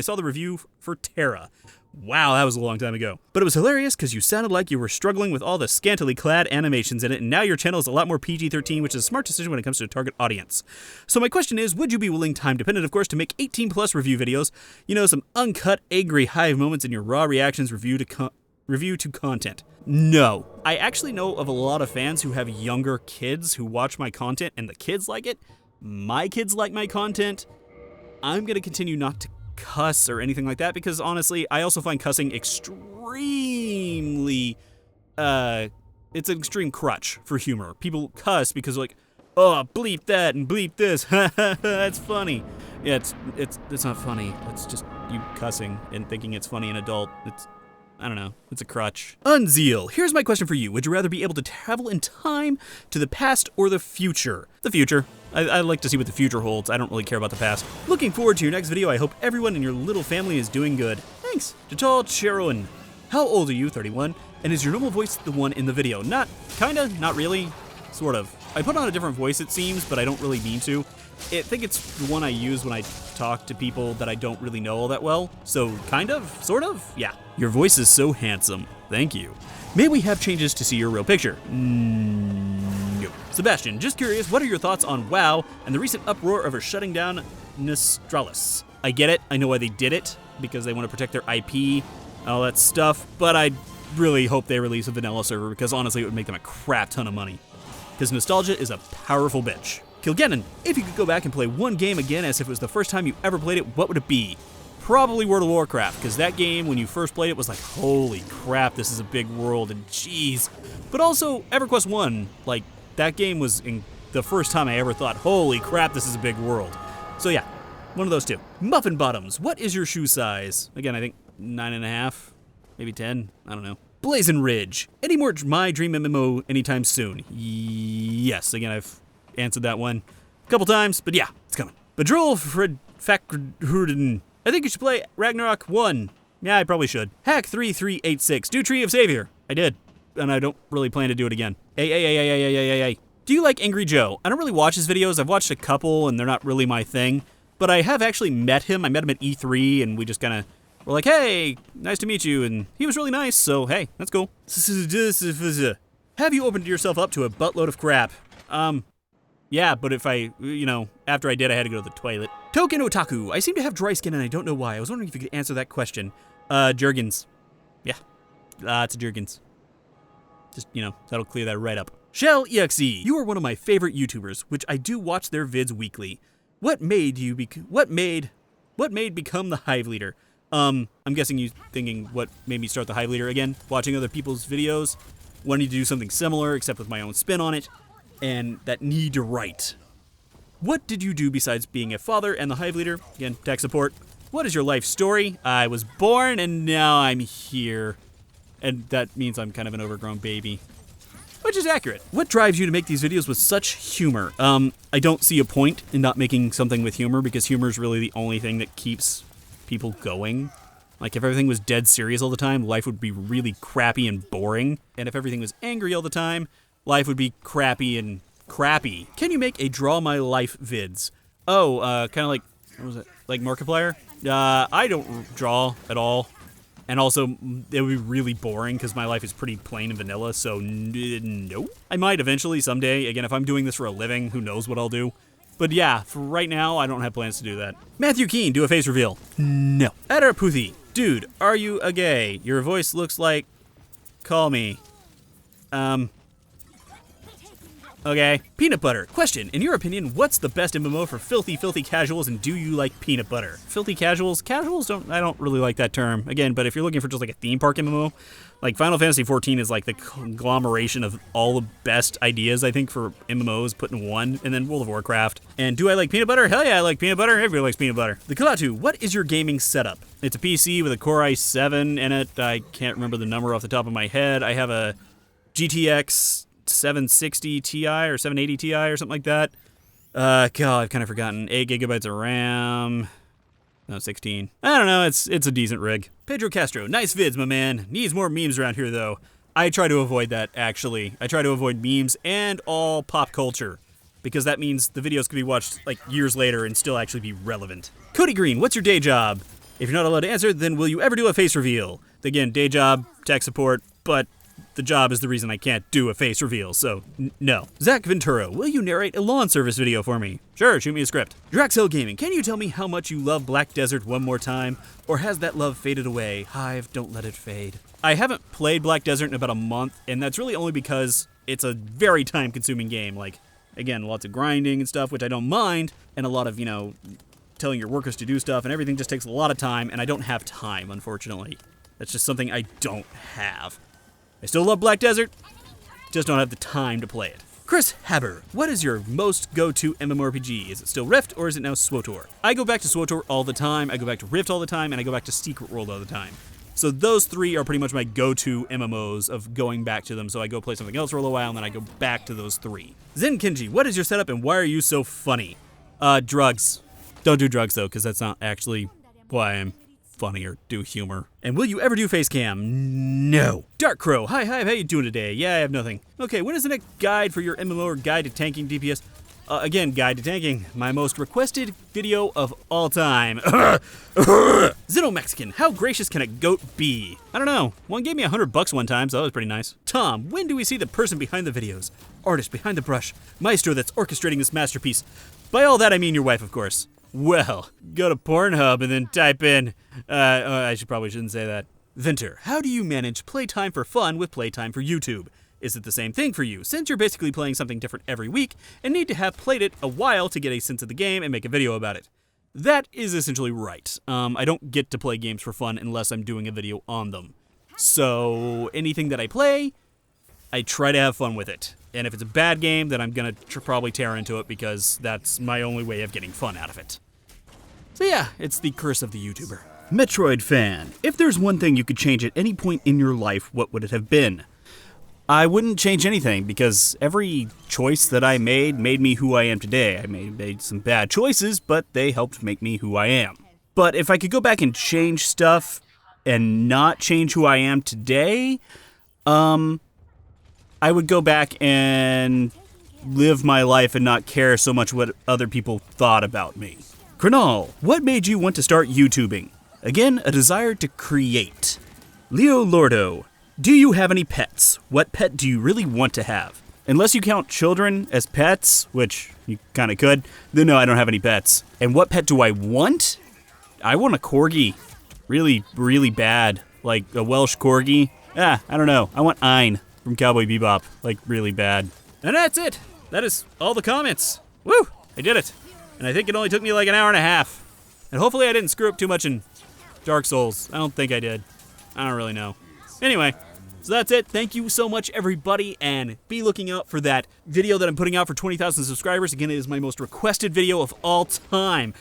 saw the review for Terra. Wow, that was a long time ago. But it was hilarious because you sounded like you were struggling with all the scantily clad animations in it, and now your channel is a lot more PG-13, which is a smart decision when it comes to a target audience. So my question is, would you be willing, time dependent of course, to make 18+ review videos? You know, some uncut, angry Hive moments in your raw reactions review to content. No. I actually know of a lot of fans who have younger kids who watch my content, and the kids like it. My kids like my content. I'm going to continue not to cuss or anything like that because honestly, I also find cussing extremely, it's an extreme crutch for humor. People cuss because like, oh, bleep that and bleep this. That's funny. Yeah, it's not funny. It's just you cussing and thinking it's funny in adult. I don't know. It's a crutch. Unzeal, here's my question for you. Would you rather be able to travel in time to the past or the future? The future. I like to see what the future holds. I don't really care about the past. Looking forward to your next video. I hope everyone in your little family is doing good. Thanks. Jatal Cheroin. How old are you? 31. And is your normal voice the one in the video? Not kinda, not really, sort of. I put on a different voice it seems, but I don't really mean to. I think it's the one I use when I talk to people that I don't really know all that well. So kind of, sort of, yeah. Your voice is so handsome. Thank you. May we have changes to see your real picture? No. Sebastian, just curious, what are your thoughts on WoW and the recent uproar over shutting down Nostralis? I get it. I know why they did it, because they want to protect their IP and all that stuff, but I really hope they release a vanilla server because honestly it would make them a crap ton of money. Because nostalgia is a powerful bitch. Kilgannon, if you could go back and play one game again as if it was the first time you ever played it, what would it be? Probably World of Warcraft, because that game, when you first played it, was like, holy crap, this is a big world, and jeez. But also, EverQuest 1, like, that game was the first time I ever thought, holy crap, this is a big world. So yeah, one of those two. Muffin Bottoms, what is your shoe size? Again, I think 9.5, maybe 10, I don't know. Blazin' Ridge, any more My Dream MMO anytime soon? Yes, again, I've answered that one a couple times, but yeah, it's coming. Badrul Fred Fakruden, I think you should play Ragnarok 1. Yeah, I probably should. Hack3386, do Tree of Savior. I did, and I don't really plan to do it again. Hey. Do you like Angry Joe? I don't really watch his videos. I've watched a couple, and they're not really my thing, but I have actually met him. I met him at E3, and we just kind of were like, hey, nice to meet you, and he was really nice, so hey, that's cool. Have you opened yourself up to a buttload of crap? Yeah, but if I, after I did, I had to go to the toilet. Token Otaku, I seem to have dry skin and I don't know why. I was wondering if you could answer that question. Jergens. Yeah, it's a Jergens. Just, that'll clear that right up. Shell EXE, you are one of my favorite YouTubers, which I do watch their vids weekly. What made become the HiveLeader? I'm guessing you thinking what made me start the HiveLeader again, watching other people's videos, wanting to do something similar except with my own spin on it, and that need to write. What did you do besides being a father and the HiveLeader? Again, tech support. What is your life story? I was born and now I'm here. And that means I'm kind of an overgrown baby. Which is accurate. What drives you to make these videos with such humor? I don't see a point in not making something with humor because humor is really the only thing that keeps people going. Like, if everything was dead serious all the time, life would be really crappy and boring. And if everything was angry all the time, life would be crappy and crappy. Can you make a draw my life vids? Oh, kind of like, what was it? Like Markiplier? I don't draw at all. And also, it would be really boring because my life is pretty plain and vanilla, so no. I might eventually someday. Again, if I'm doing this for a living, who knows what I'll do. But yeah, for right now, I don't have plans to do that. Matthew Keane, do a face reveal. No. Adaraputhi, dude, are you a gay? Your voice looks like... Call me. Okay. Peanut butter. Question, in your opinion, what's the best MMO for filthy casuals, and do you like peanut butter? Filthy casuals? Casuals I don't really like that term. Again, but if you're looking for just like a theme park MMO, like Final Fantasy XIV is like the conglomeration of all the best ideas, I think, for MMOs put in one, and then World of Warcraft. And do I like peanut butter? Hell yeah, I like peanut butter. Everybody likes peanut butter. The Kalatu, what is your gaming setup? It's a PC with a Core i7 in it. I can't remember the number off the top of my head. I have a GTX 760 Ti or 780 Ti or something like that. God, I've kind of forgotten. 8 gigabytes of RAM. No, 16. I don't know, it's a decent rig. Pedro Castro, nice vids, my man. Needs more memes around here, though. I try to avoid that, actually. I try to avoid memes and all pop culture, because that means the videos can be watched, like, years later and still actually be relevant. Cody Green, what's your day job? If you're not allowed to answer, then will you ever do a face reveal? Again, day job, tech support, but the job is the reason I can't do a face reveal, so no. Zach Ventura, will you narrate a lawn service video for me? Sure, shoot me a script. Draxel Gaming, can you tell me how much you love Black Desert one more time? Or has that love faded away? Hive, don't let it fade. I haven't played Black Desert in about a month, and that's really only because it's a very time-consuming game. Like, again, lots of grinding and stuff, which I don't mind, and a lot of, telling your workers to do stuff, and everything just takes a lot of time, and I don't have time, unfortunately. That's just something I don't have. I still love Black Desert, just don't have the time to play it. Chris Haber, what is your most go-to MMORPG? Is it still Rift, or is it now SWTOR? I go back to SWTOR all the time, I go back to Rift all the time, and I go back to Secret World all the time. So those three are pretty much my go-to MMOs of going back to them, so I go play something else for a little while, and then I go back to those three. Zen Kenji, what is your setup, and why are you so funny? Drugs. Don't do drugs, though, because that's not actually why I'm funny or do humor. And will you ever do face cam? No. Dark Crow, hi, how you doing today? Yeah, I have nothing. Okay, when is the next guide for your MMO or guide to tanking DPS? Again, guide to tanking, my most requested video of all time. Zeno Mexican, how gracious can a goat be? I don't know, one gave me $100 one time, so that was pretty nice. Tom, when do we see the person behind the videos? Artist behind the brush, maestro that's orchestrating this masterpiece. By all that, I mean your wife, of course. Well, go to Pornhub and then type in, I probably shouldn't say that. Venter, how do you manage playtime for fun with playtime for YouTube? Is it the same thing for you, since you're basically playing something different every week and need to have played it a while to get a sense of the game and make a video about it? That is essentially right. I don't get to play games for fun unless I'm doing a video on them. So anything that I play, I try to have fun with it. And if it's a bad game, then I'm going to probably tear into it because that's my only way of getting fun out of it. So yeah, it's the curse of the YouTuber. Metroid fan, if there's one thing you could change at any point in your life, what would it have been? I wouldn't change anything because every choice that I made me who I am today. I made some bad choices, but they helped make me who I am. But if I could go back and change stuff and not change who I am today, I would go back and live my life and not care so much what other people thought about me. Krenal, what made you want to start YouTubing? Again, a desire to create. Leo Lordo, do you have any pets? What pet do you really want to have? Unless you count children as pets, which you kind of could, then no, I don't have any pets. And what pet do I want? I want a corgi. Really, really bad. Like a Welsh corgi. I don't know. I want Ein from Cowboy Bebop. Like, really bad. And that's it. That is all the comments. Woo! I did it. And I think it only took me like an hour and a half. And hopefully I didn't screw up too much in Dark Souls. I don't think I did. I don't really know. Anyway, so that's it. Thank you so much, everybody, and be looking out for that video that I'm putting out for 20,000 subscribers. Again, it is my most requested video of all time.